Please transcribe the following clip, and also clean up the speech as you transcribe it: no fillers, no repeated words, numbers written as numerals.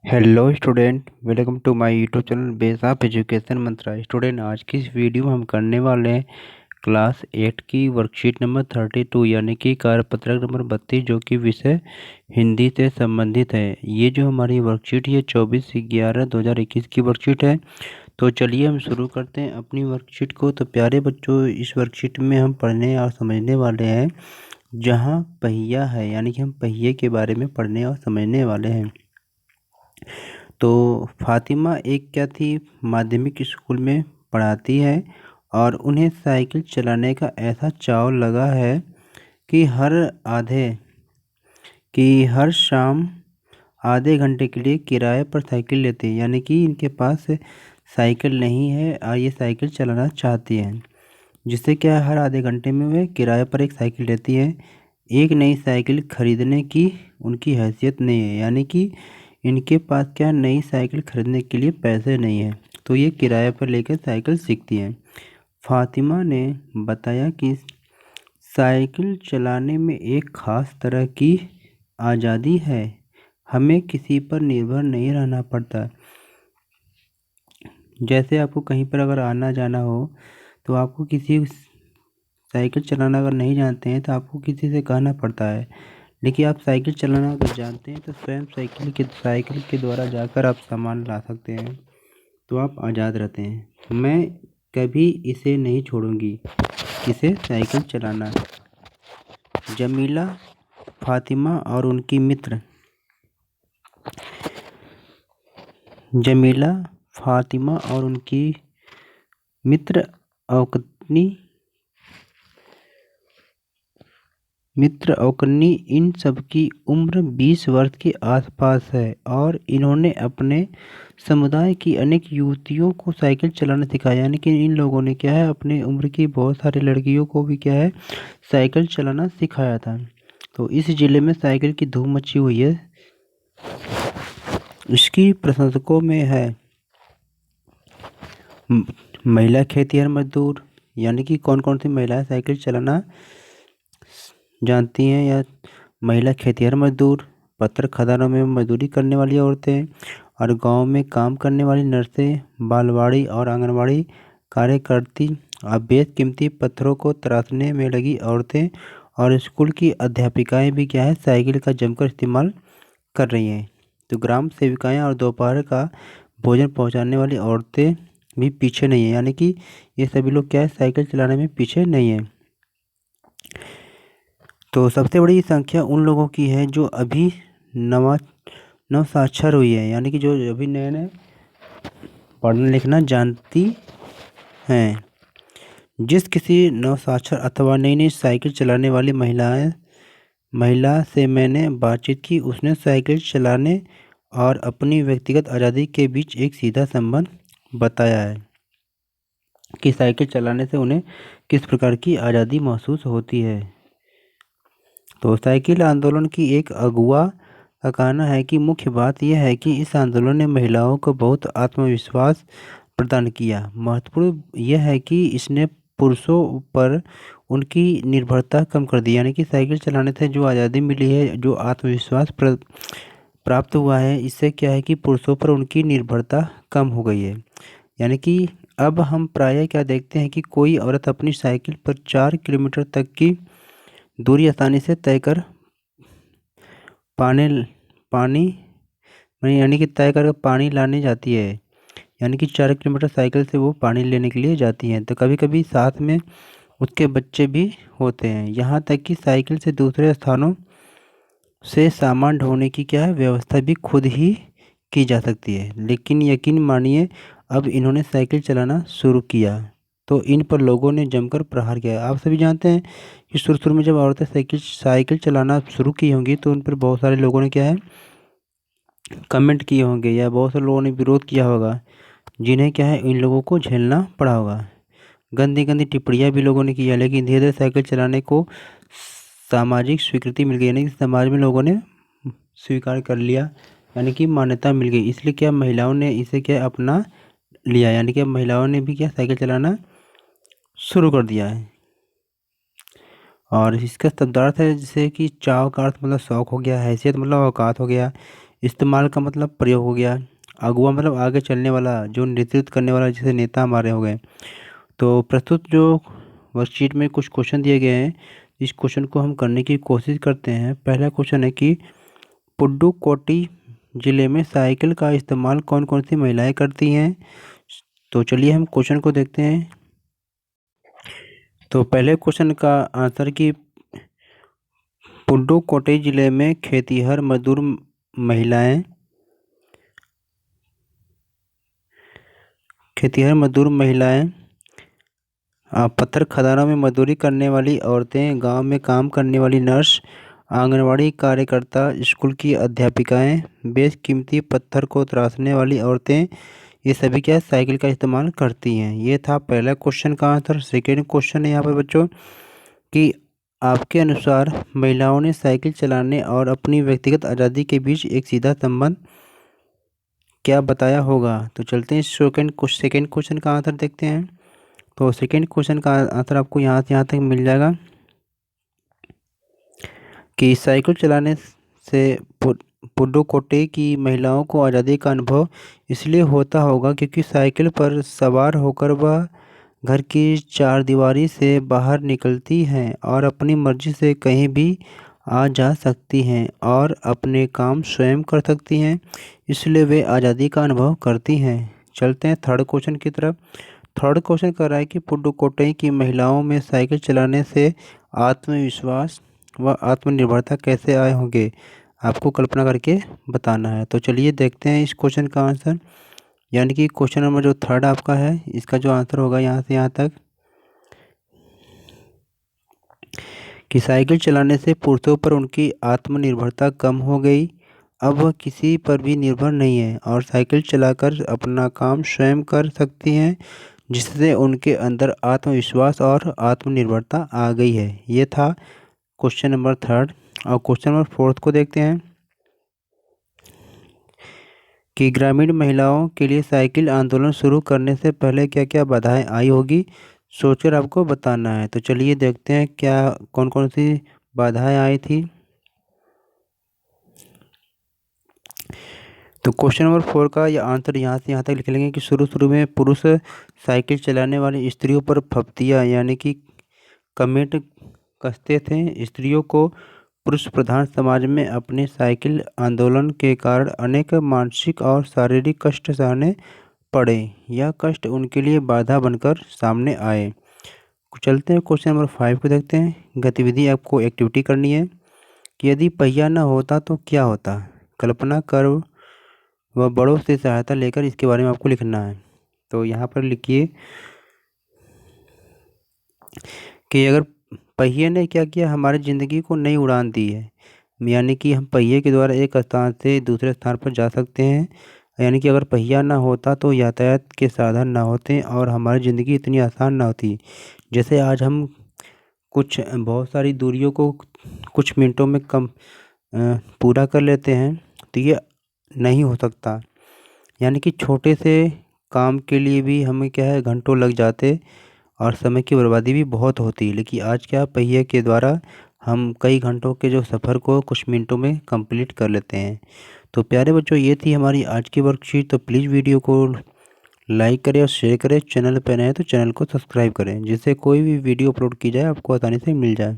Hello student, welcome to my YouTube channel base of education Mantra. Student, आज की इस video में हम करने वाले हैं क्लास 8 की वर्कशीट नंबर 32 यानी कि कार्यपत्रक नंबर 32, जो कि विषय हिंदी से संबंधित है। ये जो हमारी वर्कशीट ये 24/11/2021 की वर्कशीट है। तो चलिए हम शुरू करते हैं अपनी वर्कशीट को। तो प्यारे बच्चों, इस वर्कशीट में हम पढ़ने और समझने वाले हैं जहाँ पहिया है, यानी कि हम पहिए के बारे में पढ़ने और समझने वाले हैं। तो फातिमा एक क्या थी, माध्यमिक स्कूल में पढ़ाती है और उन्हें साइकिल चलाने का ऐसा चाव लगा है कि हर शाम आधे घंटे के लिए किराए पर साइकिल लेते हैं। यानी कि इनके पास साइकिल नहीं है और ये साइकिल चलाना चाहती हैं, जिससे क्या है, हर आधे घंटे में वे किराए पर एक साइकिल लेती हैं। एक नई साइकिल खरीदने की उनकी हैसियत नहीं है, यानी कि इनके पास क्या नई साइकिल खरीदने के लिए पैसे नहीं हैं, तो ये किराए पर लेकर साइकिल सीखती हैं। फातिमा ने बताया कि साइकिल चलाने में एक ख़ास तरह की आज़ादी है, हमें किसी पर निर्भर नहीं रहना पड़ता। जैसे आपको कहीं पर अगर आना जाना हो तो आपको किसी साइकिल चलाना अगर नहीं जानते हैं तो आपको किसी से कहना पड़ता है, लेकिन आप साइकिल चलाना अगर जानते हैं तो स्वयं साइकिल के द्वारा जाकर आप सामान ला सकते हैं, तो आप आज़ाद रहते हैं। मैं कभी इसे नहीं छोड़ूंगी, इसे साइकिल चलाना। जमीला, फातिमा और उनकी मित्र जमीला, फातिमा और उनकी मित्र औकन्नी इन सब की उम्र 20 वर्ष के आसपास है और इन्होंने अपने समुदाय की अनेक युवतियों को साइकिल चलाना सिखाया। यानी कि इन लोगों ने क्या है, अपने उम्र की बहुत सारी लड़कियों को भी क्या है, साइकिल चलाना सिखाया था। तो इस जिले में साइकिल की धूम मची हुई है। इसकी प्रशंसकों में है महिला खेतिहर मजदूर, यानी कि कौन कौन सी महिलाएं साइकिल चलाना जानती हैं, या महिला खेतिहर मजदूर, पत्थर खदानों में मजदूरी करने वाली औरतें और गांव में काम करने वाली नर्सें, बालवाड़ी और आंगनवाड़ी कार्यकर्ती, बेशकीमती पत्थरों को तराशने में लगी औरतें और स्कूल की अध्यापिकाएं भी क्या है, साइकिल का जमकर इस्तेमाल कर रही हैं। तो ग्राम सेविकाएं और दोपहर का भोजन पहुंचाने वाली औरतें भी पीछे नहीं है, यानी कि ये सभी लोग क्या है, साइकिल चलाने में पीछे नहीं है। तो सबसे बड़ी संख्या उन लोगों की है जो अभी नवा नवसाक्षर हुई है, यानी कि जो अभी नए नए पढ़ना लिखना जानती हैं। जिस किसी नवसाक्षर अथवा नई नई साइकिल चलाने वाली महिला से मैंने बातचीत की, उसने साइकिल चलाने और अपनी व्यक्तिगत आज़ादी के बीच एक सीधा संबंध बताया है कि साइकिल चलाने से उन्हें किस प्रकार की आज़ादी महसूस होती है। तो साइकिल आंदोलन की एक अगुआ का कहना है कि मुख्य बात यह है कि इस आंदोलन ने महिलाओं को बहुत आत्मविश्वास प्रदान किया। महत्वपूर्ण यह है कि इसने पुरुषों पर उनकी निर्भरता कम कर दी, यानी कि साइकिल चलाने से जो आज़ादी मिली है, जो आत्मविश्वास प्राप्त हुआ है, इससे क्या है कि पुरुषों पर उनकी निर्भरता कम हो गई है। यानी कि अब हम प्रायः क्या देखते हैं कि कोई औरत अपनी साइकिल पर 4 किलोमीटर तक की दूरी आसानी से तय कर पानी पानी यानी कि तय कर पानी लाने जाती है। यानी कि 4 किलोमीटर साइकिल से वो पानी लेने के लिए जाती हैं। तो कभी कभी साथ में उसके बच्चे भी होते हैं। यहाँ तक कि साइकिल से दूसरे स्थानों से सामान ढोने की क्या है, व्यवस्था भी खुद ही की जा सकती है। लेकिन यकीन मानिए, अब इन्होंने साइकिल चलाना शुरू किया तो इन पर लोगों ने जमकर प्रहार किया। आप सभी जानते हैं कि शुरू शुरू में जब औरतें साइकिल चलाना शुरू की होंगी तो उन पर बहुत सारे लोगों ने क्या है, कमेंट किए होंगे या बहुत सारे लोगों ने विरोध किया होगा, जिन्हें क्या है, इन लोगों को झेलना पड़ा होगा। गंदी गंदी टिप्पणियाँ भी लोगों ने की है, लेकिन धीरे धीरे साइकिल चलाने को सामाजिक स्वीकृति मिल गई, यानी कि समाज में लोगों ने स्वीकार कर लिया, यानी कि मान्यता मिल गई। इसलिए क्या महिलाओं ने इसे क्या अपना लिया, यानी कि महिलाओं ने भी क्या साइकिल चलाना शुरू कर दिया है। और इसका शब्दार्थ है जैसे कि चाव का अर्थ मतलब शौक हो गया, हैसियत मतलब औकात हो गया, इस्तेमाल का मतलब प्रयोग हो गया। अगुआ मतलब आगे चलने वाला, जो नेतृत्व करने वाला, जैसे नेता हमारे हो गए। तो प्रस्तुत जो वर्कशीट में कुछ क्वेश्चन दिए गए हैं, इस क्वेश्चन को हम करने की कोशिश करते हैं। पहला क्वेश्चन है कि पुडुकोट्टई जिले में साइकिल का इस्तेमाल कौन कौन सी महिलाएं करती हैं। तो चलिए हम क्वेश्चन को देखते हैं। तो पहले क्वेश्चन का आंसर कि पुडुकोट्टई जिले में खेतिहर मजदूर महिलाएं पत्थर खदानों में मजदूरी करने वाली औरतें, गांव में काम करने वाली नर्स, आंगनवाड़ी कार्यकर्ता, स्कूल की अध्यापिकाएं, बेशकीमती पत्थर को तराशने वाली औरतें, ये सभी क्या साइकिल का इस्तेमाल करती हैं। ये था पहला क्वेश्चन का आंसर। सेकेंड क्वेश्चन है यहाँ पर बच्चों कि आपके अनुसार महिलाओं ने साइकिल चलाने और अपनी व्यक्तिगत आज़ादी के बीच एक सीधा संबंध क्या बताया होगा। तो चलते हैं सेकेंड क्वेश्चन का आंसर देखते हैं। तो सेकेंड क्वेश्चन का आंसर आपको यहाँ से यहाँ तक मिल जाएगा कि साइकिल चलाने से पुडुकोट्टई की महिलाओं को आज़ादी का अनुभव इसलिए होता होगा क्योंकि साइकिल पर सवार होकर वह घर की चारदीवारी से बाहर निकलती हैं और अपनी मर्जी से कहीं भी आ जा सकती हैं और अपने काम स्वयं कर सकती हैं, इसलिए वे आज़ादी का अनुभव करती हैं। चलते हैं थर्ड क्वेश्चन की तरफ। थर्ड क्वेश्चन कर रहा है कि पुडुकोट्टई की महिलाओं में साइकिल चलाने से आत्मविश्वास व आत्मनिर्भरता कैसे आए होंगे, आपको कल्पना करके बताना है। तो चलिए देखते हैं इस क्वेश्चन का आंसर। यानी कि क्वेश्चन नंबर जो थर्ड आपका है, इसका जो आंसर होगा यहाँ से यहाँ तक कि साइकिल चलाने से पुरुषों पर उनकी आत्मनिर्भरता कम हो गई। अब वह किसी पर भी निर्भर नहीं है और साइकिल चलाकर अपना काम स्वयं कर सकती हैं, जिससे उनके अंदर आत्मविश्वास और आत्मनिर्भरता आ गई है। ये था क्वेश्चन नंबर थर्ड। और क्वेश्चन नंबर फोर्थ को देखते हैं कि ग्रामीण महिलाओं के लिए साइकिल आंदोलन शुरू करने से पहले क्या क्या बाधाएं आई होगी, सोचकर आपको बताना है। तो चलिए देखते हैं क्या कौन कौन सी बाधाएं आई थी। तो क्वेश्चन नंबर 4 का यह आंसर यहाँ से यहाँ तक लिख लेंगे कि शुरू में पुरुष साइकिल चलाने वाली स्त्रियों पर फप्तियाँ यानी कि कमेंट कसते थे। स्त्रियों को पुरुष प्रधान समाज में अपने साइकिल आंदोलन के कारण अनेक मानसिक और शारीरिक कष्ट सहने पड़े। यह कष्ट उनके लिए बाधा बनकर सामने आए। चलते हैं क्वेश्चन नंबर 5 को देखते हैं। गतिविधि आपको एक्टिविटी करनी है कि यदि पहिया न होता तो क्या होता, कल्पना कर व बड़ों से सहायता लेकर इसके बारे में आपको लिखना है। तो यहाँ पर लिखिए कि अगर पहिए ने क्या किया, हमारी ज़िंदगी को नई उड़ान दी है। यानी कि हम पहिए के द्वारा एक स्थान से दूसरे स्थान पर जा सकते हैं। यानी कि अगर पहिया ना होता तो यातायात के साधन ना होते और हमारी ज़िंदगी इतनी आसान ना होती। जैसे आज हम बहुत सारी दूरियों को कुछ मिनटों में पूरा कर लेते हैं, तो ये नहीं हो सकता। यानी कि छोटे से काम के लिए भी हमें क्या है, घंटों लग जाते और समय की बर्बादी भी बहुत होती। लेकिन आज क्या, पहिए के द्वारा हम कई घंटों के जो सफ़र को कुछ मिनटों में कंप्लीट कर लेते हैं। तो प्यारे बच्चों, ये थी हमारी आज की वर्कशीट। तो प्लीज़ वीडियो को लाइक करें और शेयर करें। चैनल पर नए हैं तो चैनल को सब्सक्राइब करें, जिससे कोई भी वीडियो अपलोड की जाए आपको आसानी से मिल जाए।